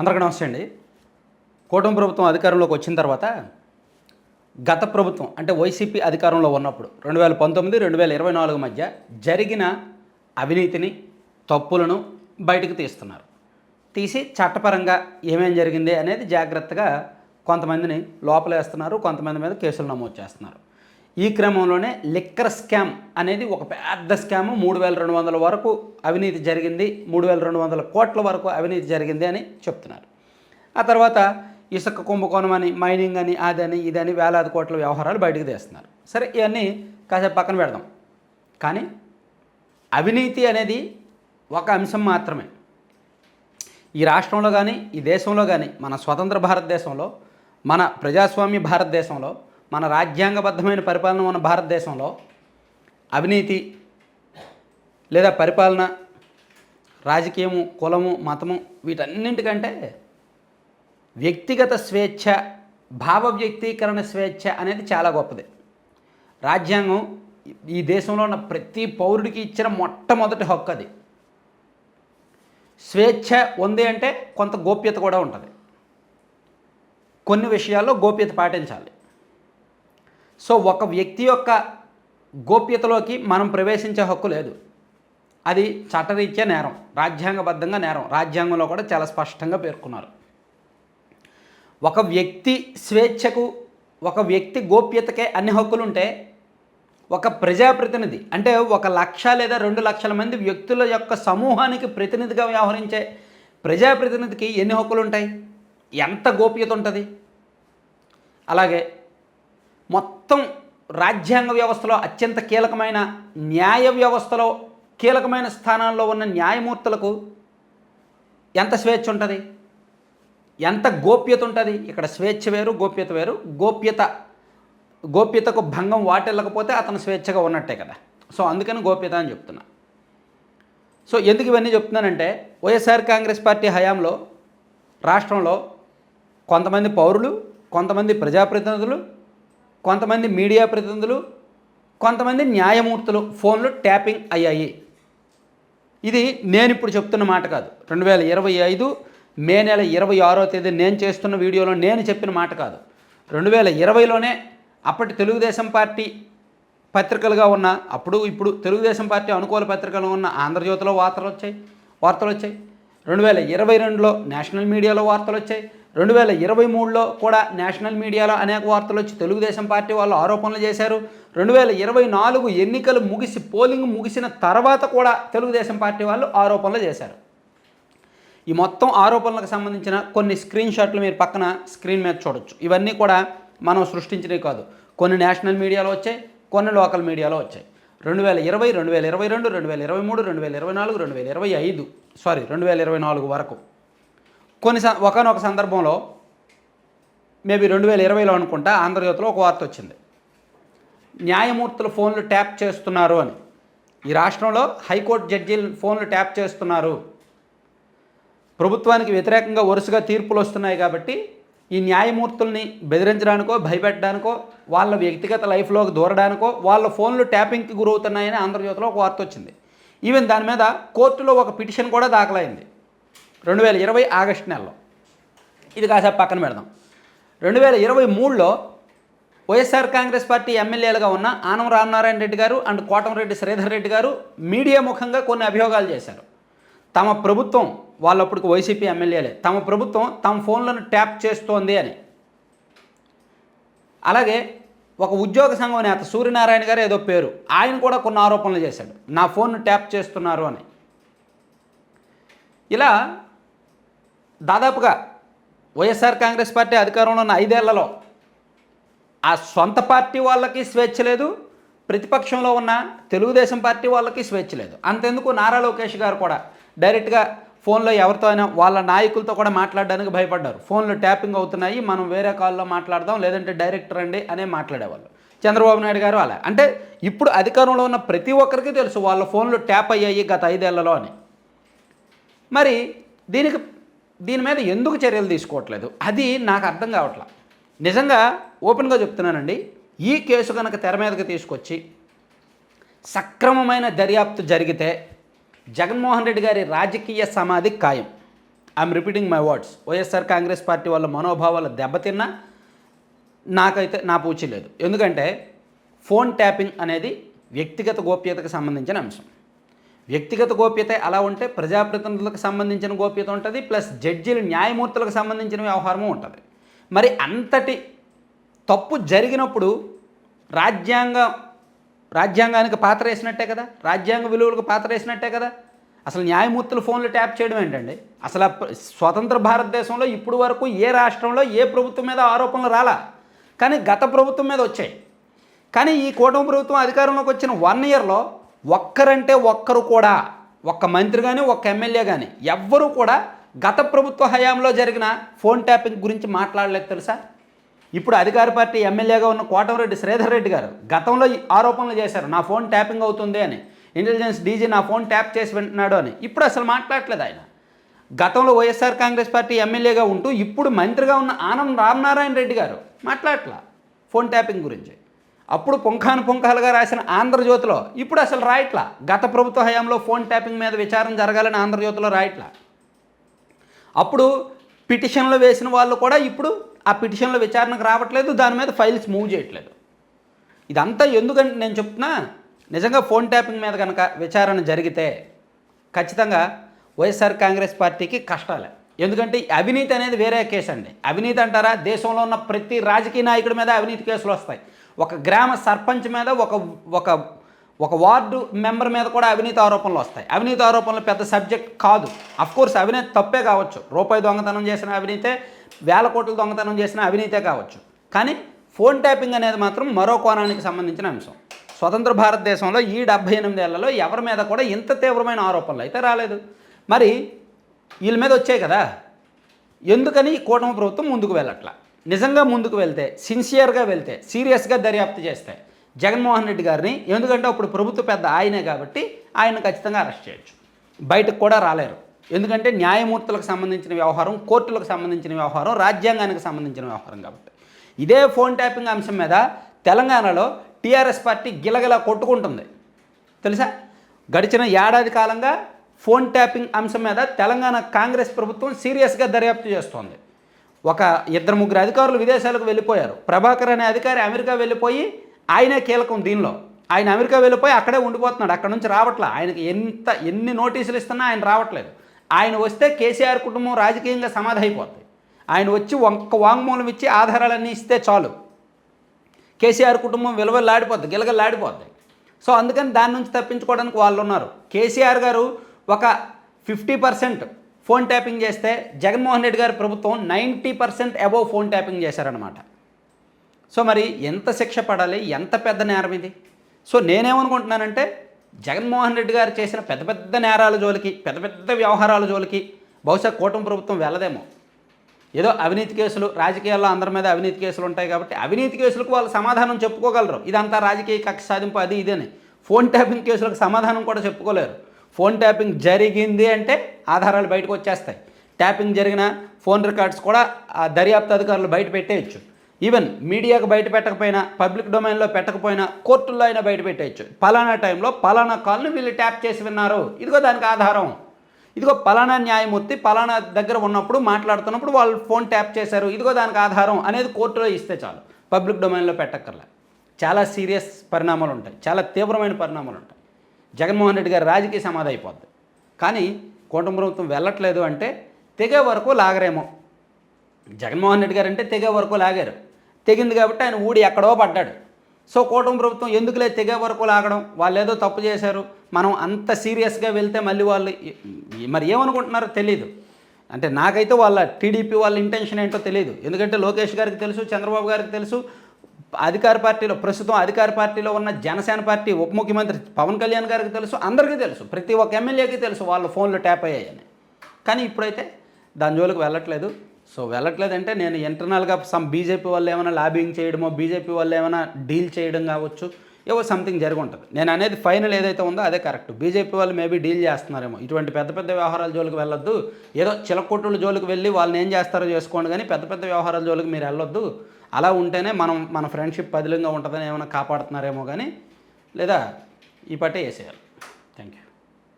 అందరికీ నమస్తే అండి. కూటమి ప్రభుత్వం అధికారంలోకి వచ్చిన తర్వాత గత ప్రభుత్వం అంటే వైసీపీ అధికారంలో ఉన్నప్పుడు 2019, 2024 మధ్య జరిగిన అవినీతిని, తప్పులను బయటకు తీస్తున్నారు. తీసి చట్టపరంగా ఏమేం జరిగింది అనేది జాగ్రత్తగా కొంతమందిని లోపలేస్తున్నారు, కొంతమంది మీద కేసులు నమోదు చేస్తున్నారు. ఈ క్రమంలోనే లిక్కర్ స్కామ్ అనేది ఒక పెద్ద స్కామ్. 3,200 వరకు అవినీతి జరిగింది, 3,200 కోట్ల వరకు అవినీతి జరిగింది అని చెప్తున్నారు. ఆ తర్వాత ఇసుక కుంభకోణం అని, మైనింగ్ అని, అదని ఇదని వేలాది కోట్ల వ్యవహారాలు బయటకు తీస్తున్నారు. సరే, ఇవన్నీ కాసేపు పక్కన పెడదాం. కానీ అవినీతి అనేది ఒక అంశం మాత్రమే. ఈ రాష్ట్రంలో కానీ, ఈ దేశంలో కానీ, మన స్వతంత్ర భారతదేశంలో, మన ప్రజాస్వామ్య భారతదేశంలో, మన రాజ్యాంగబద్ధమైన పరిపాలన ఉన్న భారతదేశంలో అవినీతి లేదా పరిపాలన, రాజకీయము, కులము, మతము వీటన్నింటికంటే వ్యక్తిగత స్వేచ్ఛ, భావ వ్యక్తీకరణ స్వేచ్ఛ అనేది చాలా గొప్పది. రాజ్యాంగం ఈ దేశంలో ఉన్న ప్రతి పౌరుడికి ఇచ్చిన మొట్టమొదటి హక్కు అది. స్వేచ్ఛ ఉంది అంటే కొంత గోప్యత కూడా ఉంటుంది. కొన్ని విషయాల్లో గోప్యత పాటించాలి. సో ఒక వ్యక్తి యొక్క గోప్యతలోకి మనం ప్రవేశించే హక్కు లేదు. అది చట్టరీత్యా నేరం, రాజ్యాంగబద్ధంగా నేరం. రాజ్యాంగంలో కూడా చాలా స్పష్టంగా పేర్కొన్నారు. ఒక వ్యక్తి స్వేచ్ఛకు, ఒక వ్యక్తి గోప్యతకే అన్ని హక్కులు ఉంటే, ఒక ప్రజాప్రతినిధి అంటే 1,00,000 లేదా 2,00,000 మంది వ్యక్తుల యొక్క సమూహానికి ప్రతినిధిగా వ్యవహరించే ప్రజాప్రతినిధికి ఎన్ని హక్కులు ఉంటాయి? ఎంత గోప్యత ఉంటుంది? అలాగే మొత్తం రాజ్యాంగ వ్యవస్థలో అత్యంత కీలకమైన న్యాయ వ్యవస్థలో కీలకమైన స్థానాల్లో ఉన్న న్యాయమూర్తులకు ఎంత స్వేచ్ఛ ఉంటుంది? ఎంత గోప్యత ఉంటుంది? ఇక్కడ స్వేచ్ఛ వేరు, గోప్యత వేరు. గోప్యతకు భంగం వాటిల్లకపోతే అతను స్వేచ్ఛగా ఉన్నట్టే కదా. సో అందుకని గోప్యత అని చెప్తున్నా. సో ఎందుకు ఇవన్నీ చెప్తున్నానంటే, వైఎస్ఆర్ కాంగ్రెస్ పార్టీ హయాంలో రాష్ట్రంలో కొంతమంది పౌరులు, కొంతమంది ప్రజాప్రతినిధులు, కొంతమంది మీడియా ప్రతినిధులు, కొంతమంది న్యాయమూర్తులు ఫోన్లు ట్యాపింగ్ అయ్యాయి. ఇది నేను ఇప్పుడు చెప్తున్న మాట కాదు. 2025 మే నెల 26వ తేదీ నేను చేస్తున్న వీడియోలో నేను చెప్పిన మాట కాదు. 2020లోనే అప్పటి తెలుగుదేశం పార్టీ పత్రికలుగా ఉన్న, ఇప్పుడు తెలుగుదేశం పార్టీ అనుకూల పత్రికలు ఉన్న ఆంధ్రజ్యోతిలో వార్తలు వచ్చాయి. 2022లో నేషనల్ మీడియాలో వార్తలు వచ్చాయి. 2023లో కూడా నేషనల్ మీడియాలో అనేక వార్తలు వచ్చి తెలుగుదేశం పార్టీ వాళ్ళు ఆరోపణలు చేశారు. 2024 ఎన్నికలు ముగిసి, పోలింగ్ ముగిసిన తర్వాత కూడా తెలుగుదేశం పార్టీ వాళ్ళు ఆరోపణలు చేశారు. ఈ మొత్తం ఆరోపణలకు సంబంధించిన కొన్ని స్క్రీన్ షాట్లు మీరు పక్కన స్క్రీన్ మీద చూడొచ్చు. ఇవన్నీ కూడా మనం సృష్టించినవి కాదు. కొన్ని నేషనల్ మీడియాలో వచ్చాయి, కొన్ని లోకల్ మీడియాలో వచ్చాయి. 2020, 2022, 2023, 2024, 2025 2024 వరకు. ఒకనొక సందర్భంలో మేబీ 2020లో అనుకుంటా ఆంధ్రజ్యోతిలో ఒక వార్త వచ్చింది. న్యాయమూర్తుల ఫోన్లు ట్యాప్ చేస్తున్నారు అని. ఈ రాష్ట్రంలో హైకోర్టు జడ్జీలు ఫోన్లు ట్యాప్ చేస్తున్నారు. ప్రభుత్వానికి వ్యతిరేకంగా వరుసగా తీర్పులు వస్తున్నాయి కాబట్టి ఈ న్యాయమూర్తుల్ని బెదిరించడానికో, భయపెట్టడానికో, వాళ్ళ వ్యక్తిగత లైఫ్లోకి దూరడానికో వాళ్ళ ఫోన్లు ట్యాపింగ్కి గురవుతున్నాయని ఆంధ్రజ్యోతిలో ఒక వార్త వచ్చింది. ఈవెన్ దాని మీద కోర్టులో ఒక పిటిషన్ కూడా దాఖలైంది 2020 ఆగస్టు నెలలో. ఇది కాసేపు పక్కన పెడదాం. 2023లో వైఎస్ఆర్ కాంగ్రెస్ పార్టీ ఎమ్మెల్యేలుగా ఉన్న ఆనం రామనారాయణ రెడ్డి గారు అండ్ కోటమిరెడ్డి శ్రీధర్ రెడ్డి గారు మీడియా ముఖంగా కొన్ని అభియోగాలు చేశారు. తమ ప్రభుత్వం, వాళ్ళప్పటికి వైసీపీ ఎమ్మెల్యేలే, తమ ప్రభుత్వం తమ ఫోన్లను ట్యాప్ చేస్తోంది అని. అలాగే ఒక ఉద్యోగ సంఘం నేత సూర్యనారాయణ గారు ఏదో పేరు, ఆయన కూడా కొన్ని ఆరోపణలు చేశాడు, నా ఫోన్ను ట్యాప్ చేస్తున్నారు అని. ఇలా దాదాపుగా వైఎస్ఆర్ కాంగ్రెస్ పార్టీ అధికారంలో ఉన్న 5 ఏళ్లలో ఆ సొంత పార్టీ వాళ్ళకి స్వేచ్ఛ లేదు, ప్రతిపక్షంలో ఉన్న తెలుగుదేశం పార్టీ వాళ్ళకి స్వేచ్ఛ లేదు. అంతెందుకు నారా లోకేష్ గారు కూడా డైరెక్ట్గా ఫోన్లో ఎవరితో అయినా వాళ్ళ నాయకులతో కూడా మాట్లాడడానికి భయపడ్డారు. ఫోన్లు ట్యాపింగ్ అవుతున్నాయి, మనం వేరే కాల్లో మాట్లాడదాం, లేదంటే డైరెక్ట్ రండి అనే మాట్లాడేవాళ్ళు. చంద్రబాబు నాయుడు గారు అలా. అంటే ఇప్పుడు అధికారంలో ఉన్న ప్రతి ఒక్కరికి తెలుసు వాళ్ళ ఫోన్లు ట్యాప్ అయ్యాయి గత 5 ఏళ్లలో అని. మరి దీని మీద ఎందుకు చర్యలు తీసుకోవట్లేదు? అది నాకు అర్థం కావట్లా. నిజంగా ఓపెన్గా చెప్తున్నానండి, ఈ కేసు కనుక తెర మీదకి తీసుకొచ్చి సక్రమమైన దర్యాప్తు జరిగితే జగన్మోహన్ రెడ్డి గారి రాజకీయ సమాధి ఖాయం. I'm repeating my words, YSR Congress party వాళ్ళ మనోభావాలు దెబ్బతిన్నా నాకైతే నా పూచి లేదు. ఎందుకంటే ఫోన్ ట్యాపింగ్ అనేది వ్యక్తిగత గోప్యతకు సంబంధించిన అంశం. వ్యక్తిగత గోప్యత అలా ఉంటే ప్రజాప్రతినిధులకు సంబంధించిన గోప్యత ఉంటుంది, ప్లస్ జడ్జీలు న్యాయమూర్తులకు సంబంధించిన వ్యవహారము ఉంటుంది. మరి అంతటి తప్పు జరిగినప్పుడు రాజ్యాంగానికి పాత్ర వేసినట్టే కదా, రాజ్యాంగ విలువలకు పాత్ర వేసినట్టే కదా. అసలు న్యాయమూర్తులు ఫోన్లు ట్యాప్ చేయడం ఏంటండి? అసలు స్వతంత్ర భారతదేశంలో ఇప్పుడు వరకు ఏ రాష్ట్రంలో ఏ ప్రభుత్వం మీద ఆరోపణలు రాలా, కానీ గత ప్రభుత్వం మీద వచ్చాయి. కానీ ఈ కూటమి ప్రభుత్వం అధికారంలోకి వచ్చిన 1 ఇయర్లో ఒక్కరంటే ఒక్కరు కూడా, ఒక్క మంత్రి కానీ ఒక్క ఎమ్మెల్యే కానీ ఎవ్వరూ కూడా గత ప్రభుత్వ హయాంలో జరిగిన ఫోన్ ట్యాపింగ్ గురించి మాట్లాడలేదు తెలుసా. ఇప్పుడు అధికార పార్టీ ఎమ్మెల్యేగా ఉన్న కోటమిరెడ్డి శ్రీధర్ రెడ్డి గారు గతంలో ఆరోపణలు చేశారు, నా ఫోన్ ట్యాపింగ్ అవుతుంది అని, ఇంటెలిజెన్స్ డీజీ నా ఫోన్ ట్యాప్ చేసి వింటున్నాడు అని. ఇప్పుడు అసలు మాట్లాడలేదు ఆయన. గతంలో వైఎస్ఆర్ కాంగ్రెస్ పార్టీ ఎమ్మెల్యేగా ఉంటూ ఇప్పుడు మంత్రిగా ఉన్న ఆనం రామనారాయణ రెడ్డి గారు మాట్లాడట్లా ఫోన్ ట్యాపింగ్ గురించి. అప్పుడు పుంఖాలుగా రాసిన ఆంధ్రజ్యోతిలో ఇప్పుడు అసలు రాయట్లా. గత ప్రభుత్వ హయాంలో ఫోన్ ట్యాపింగ్ మీద విచారణ జరగాలని ఆంధ్రజ్యోతిలో రాయట్లా. అప్పుడు పిటిషన్లు వేసిన వాళ్ళు కూడా ఇప్పుడు ఆ పిటిషన్ల విచారణకు రావట్లేదు, దాని మీద ఫైల్స్ మూవ్ చేయట్లేదు. ఇదంతా ఎందుకంటే నేను చెప్తున్నా, నిజంగా ఫోన్ ట్యాపింగ్ మీద కనుక విచారణ జరిగితే ఖచ్చితంగా వైఎస్ఆర్ కాంగ్రెస్ పార్టీకి కష్టాలే. ఎందుకంటే అవినీతి అనేది వేరే కేసు అండి. అవినీతి అంటారా, దేశంలో ఉన్న ప్రతి రాజకీయ నాయకుడి మీద అవినీతి కేసులు వస్తాయి. ఒక గ్రామ సర్పంచ్ మీద, ఒక వార్డు మెంబర్ మీద కూడా అవినీతి ఆరోపణలు వస్తాయి. అవినీతి ఆరోపణలు పెద్ద సబ్జెక్ట్ కాదు. అఫ్కోర్స్ అవినీతి తప్పే కావచ్చు, రూపాయి దొంగతనం చేసిన అవినీతే, వేల కోట్ల దొంగతనం చేసిన అవినీతే కావచ్చు. కానీ ఫోన్ ట్యాపింగ్ అనేది మాత్రం మరో కోణానికి సంబంధించిన అంశం. స్వతంత్ర భారతదేశంలో ఈ 78 ఏళ్లలో ఎవరి మీద కూడా ఇంత తీవ్రమైన ఆరోపణలు అయితే రాలేదు. మరి వీళ్ళ మీద వచ్చాయి కదా, ఎందుకని కూటమి ప్రభుత్వం ముందుకు వెళ్ళట్లా? నిజంగా ముందుకు వెళ్తే, సిన్సియర్గా వెళ్తే, సీరియస్గా దర్యాప్తు చేస్తే జగన్మోహన్ రెడ్డి గారిని, ఎందుకంటే అప్పుడు ప్రభుత్వ పెద్ద ఆయనే కాబట్టి ఆయన్ని ఖచ్చితంగా అరెస్ట్ చేయొచ్చు. బయటకు కూడా రాలేరు. ఎందుకంటే న్యాయమూర్తులకు సంబంధించిన వ్యవహారం, కోర్టులకు సంబంధించిన వ్యవహారం, రాజ్యాంగానికి సంబంధించిన వ్యవహారం కాబట్టి. ఇదే ఫోన్ ట్యాపింగ్ అంశం మీద తెలంగాణలో టీఆర్ఎస్ పార్టీ గిలగిలా కొట్టుకుంటుంది తెలుసా. గడిచిన ఏడాది కాలంగా ఫోన్ ట్యాపింగ్ అంశం మీద తెలంగాణ కాంగ్రెస్ ప్రభుత్వం సీరియస్గా దర్యాప్తు చేస్తోంది. ఒక 2-3 అధికారులు విదేశాలకు వెళ్ళిపోయారు. ప్రభాకర్ అనే అధికారి అమెరికా వెళ్ళిపోయి, ఆయనే కీలకం దీనిలో. ఆయన అమెరికా వెళ్ళిపోయి అక్కడే ఉండిపోతున్నాడు, అక్కడ నుంచి రావట్లా. ఆయనకి ఎన్ని నోటీసులు ఇస్తున్నా ఆయన రావట్లేదు. ఆయన వస్తే కేసీఆర్ కుటుంబం రాజకీయంగా సమాధి అయిపోతుంది. ఆయన వచ్చి ఒక్క వాంగ్మూలం ఇచ్చి ఆధారాలన్నీ ఇస్తే చాలు, కేసీఆర్ కుటుంబం విలువలాడిపోద్ది, గిలగలాడిపోద్ది. సో అందుకని దాని నుంచి తప్పించుకోవడానికి వాళ్ళు ఉన్నారు. కేసీఆర్ గారు ఒక 50% ఫోన్ ట్యాపింగ్ చేస్తే జగన్మోహన్ రెడ్డి గారి ప్రభుత్వం 90% అబోవ్ ఫోన్ ట్యాపింగ్ చేశారనమాట. సో మరి ఎంత శిక్ష పడాలి, ఎంత పెద్ద నేరం ఇది? సో నేనేమనుకుంటున్నానంటే, జగన్మోహన్ రెడ్డి గారు చేసిన పెద్ద పెద్ద నేరాల జోలికి, పెద్ద పెద్ద వ్యవహారాల జోలికి బహుశా కూటమి ప్రభుత్వం వెళ్ళదేమో. ఏదో అవినీతి కేసులు, రాజకీయాల్లో అందరి మీద అవినీతి కేసులు ఉంటాయి కాబట్టి అవినీతి కేసులకు వాళ్ళు సమాధానం చెప్పుకోగలరు, ఇదంతా రాజకీయ కక్ష సాధింపు అది ఇదని. ఫోన్ ట్యాపింగ్ కేసులకు సమాధానం కూడా చెప్పుకోలేరు. ఫోన్ ట్యాపింగ్ జరిగింది అంటే ఆధారాలు బయటకు వచ్చేస్తాయి. ట్యాపింగ్ జరిగిన ఫోన్ రికార్డ్స్ కూడా ఆ దర్యాప్తు అధికారులు బయట పెట్టేయచ్చు. ఈవెన్ మీడియాకు బయట పెట్టకపోయినా, పబ్లిక్ డొమైన్లో పెట్టకపోయినా కోర్టుల్లో అయినా బయట పెట్టేయచ్చు. పలానా టైంలో పలానా కాల్ని వీళ్ళు ట్యాప్ చేసి విన్నారు, ఇదిగో దానికి ఆధారం, ఇదిగో పలానా న్యాయమూర్తి పలానా దగ్గర ఉన్నప్పుడు మాట్లాడుతున్నప్పుడు వాళ్ళు ఫోన్ ట్యాప్ చేశారు, ఇదిగో దానికి ఆధారం అనేది కోర్టులో ఇస్తే చాలు, పబ్లిక్ డొమైన్లో పెట్టక్కర్లే. చాలా సీరియస్ పరిణామాలు ఉంటాయి, చాలా తీవ్రమైన పరిణామాలు ఉంటాయి. జగన్మోహన్ రెడ్డి గారు రాజకీయ సమాధి అయిపోద్ది. కానీ కూటమి ప్రభుత్వం వెళ్ళట్లేదు అంటే తెగే వరకు లాగరేమో. జగన్మోహన్ రెడ్డి గారు అంటే తెగే వరకు లాగారు, తెగింది కాబట్టి ఆయన ఊడి ఎక్కడో పడ్డాడు. సో కూటమి ప్రభుత్వం ఎందుకులే తెగే వరకు లాగడం, వాళ్ళు ఏదో తప్పు చేశారు, మనం అంత సీరియస్గా వెళ్తే మళ్ళీ వాళ్ళు మరి ఏమనుకుంటున్నారో తెలియదు. అంటే నాకైతే వాళ్ళ టీడీపీ వాళ్ళ ఇంటెన్షన్ ఏంటో తెలియదు. ఎందుకంటే లోకేష్ గారికి తెలుసు, చంద్రబాబు గారికి తెలుసు, అధికార పార్టీలో ప్రస్తుతం అధికార పార్టీలో ఉన్న జనసేన పార్టీ ఉప ముఖ్యమంత్రి పవన్ కళ్యాణ్ గారికి తెలుసు, అందరికీ తెలుసు, ప్రతి ఒక్క ఎమ్మెల్యేకి తెలుసు వాళ్ళ ఫోన్లో ట్యాప్ అయ్యాయని. కానీ ఇప్పుడైతే దాని జోలికి వెళ్ళట్లేదు. సో వెళ్ళట్లేదంటే నేను ఇంటర్నల్గా బీజేపీ వాళ్ళు ఏమైనా లాబింగ్ చేయడమో, బీజేపీ వాళ్ళు ఏమైనా డీల్ చేయడం కావచ్చు, ఏవో సంథింగ్ జరిగి ఉంటుంది. నేను అనేది ఫైనల్ ఏదైతే ఉందో అదే కరెక్ట్. బీజేపీ వాళ్ళు మేబీ డీల్ చేస్తున్నారేమో. ఇటువంటి పెద్ద పెద్ద వ్యవహారాల జోలికి వెళ్ళొద్దు, ఏదో చిలకొట్టుల జోలికి వెళ్ళి వాళ్ళని ఏం చేస్తారో చేసుకోండి, కానీ పెద్ద పెద్ద వ్యవహారాల జోలికి మీరు వెళ్ళొద్దు. అలా ఉంటేనే మన ఫ్రెండ్షిప్ పదిలంగా ఉంటుందని ఏమైనా కాపాడుతున్నారేమో, కానీ లేదా ఈ పట్టే వేసేయాలి. Thank you.